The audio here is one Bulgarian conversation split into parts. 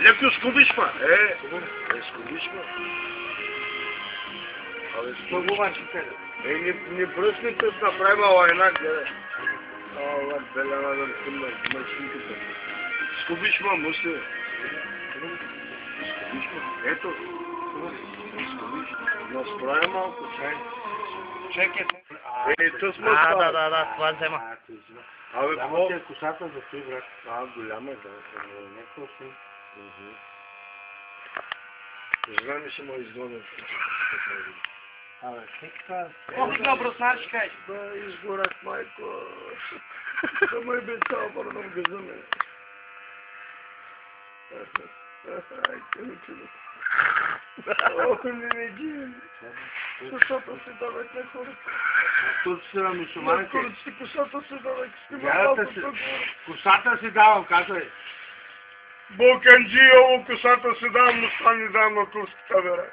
Леко скубишма. Скубишма. Абе, скубувачи те. Не бръсни те да правим война, гледай. Ала, беляна да къмна, мъчниката. Скубишма, мусли. Скубишма, ето. Скубишма. Насправя малко, чай. Чекайте. То сме спали. Да, това взема. Абе, какво? Те косата за той, брат. Голяма е, да. Някакво си. Знам ли ще му изгонят. Абе, сега... Колко на бруснар ще кажеш? Да, изгорят, майко. Да ме бе цял върна в газа ме. Ай, къде. Ох, не ги. Косата си дават на хората. Тут си на мусулманите. Хората си косата си дават. Косата си давам, казвай. Боканджиево, косата си давам, но това не давам на турската вера.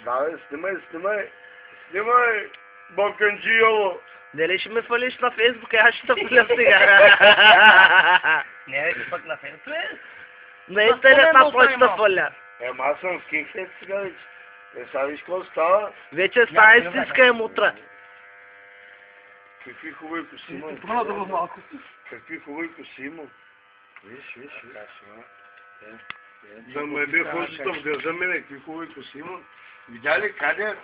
Да, снимай, Боканджиево. Дали ще ме фалиш на Фейсбук, аз ще те фаля сега. Не, пък на Фейсбук. На интернет на той ще те фаля. Аз съм в Кингхед сега вече. Сега виж какво става. Вече става истинска им утре. Какви хубави коси има. Продава малко. Какви хубави коси има. Виж. Да ме бе хората в газа мене, какви хубави коси има. Видя ли къде?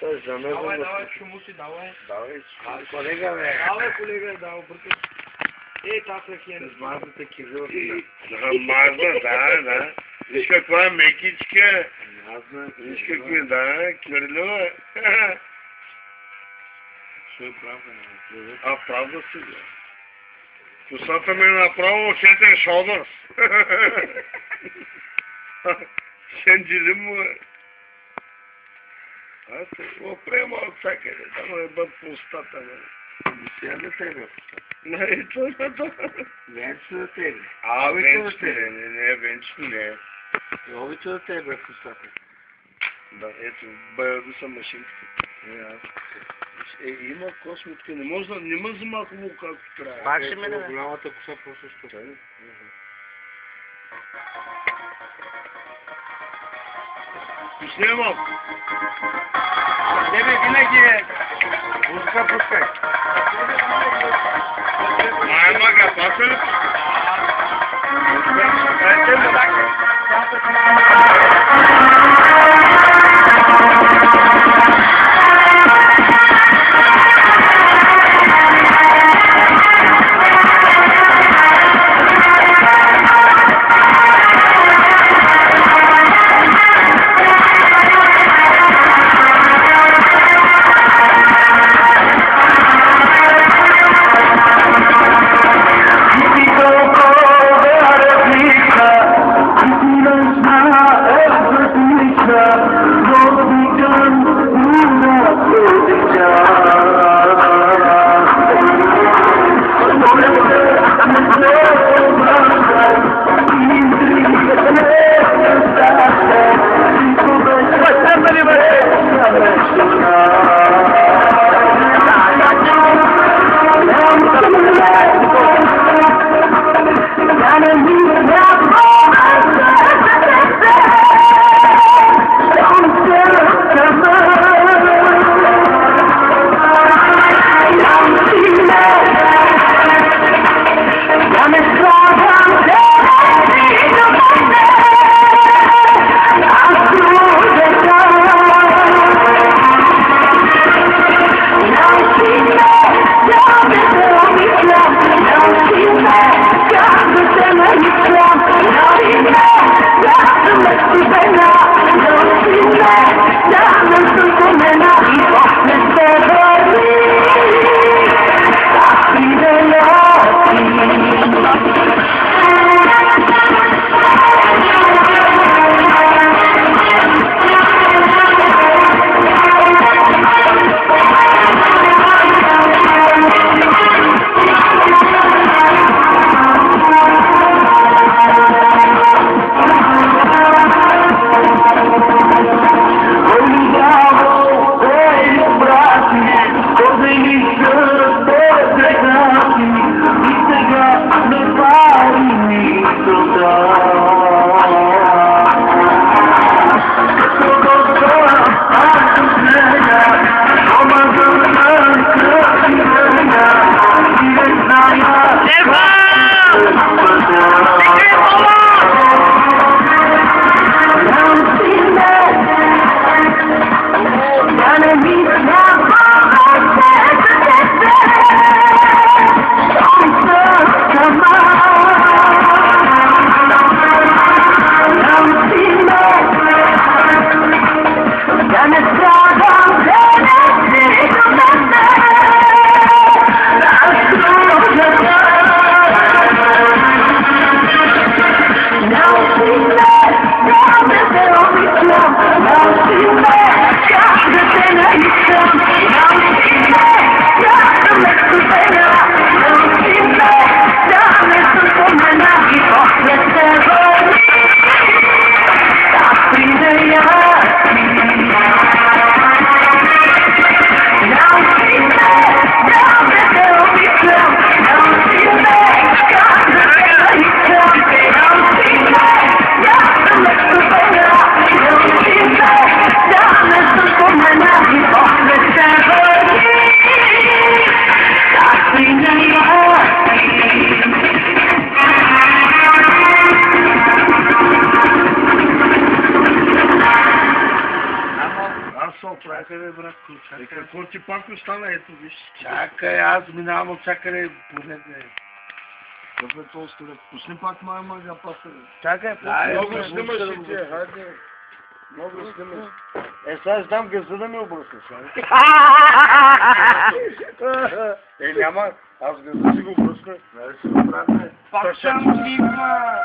Давай, шуму си, давай. Колега, бе. Давай, колега, да, объркай. Тази ракия не знам. Мазата кизила. Мазна, да. Виж каква мекичка. Виж какви, да, кирлива. Що е правда? Правда си, бе. Косата ми е направо хетен шодърс. Сенджили му е. Аз се го приема от всякъде, да му е бъд по устата, бе. Сега да тебе. Не, и това. Венче да тебе. Венче не. Обича да тебе косата. Да, ето, баяду са машинките. Има косметика, не ме взема хубаво както трябва. Пак ще мине. Голямата коса просто ще. Пусни малко. Тебе винаги е. Музика пускай. Мага, паса ли? Дайте му дака. Lord, be done. brak, čakaj. Какво ти пак остана, ето виж. Čakaj, аз минавам от всякъде поне. Какво е толкова скелет? Пусни пак мама да паса. Чакай, Много снимаш и ти, хайде. Много снимаш. Сега ще дам газа да ми обръснеш, няма, аз газа си го бръсна. Нали си го правя? Пак съм липма.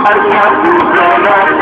Maria,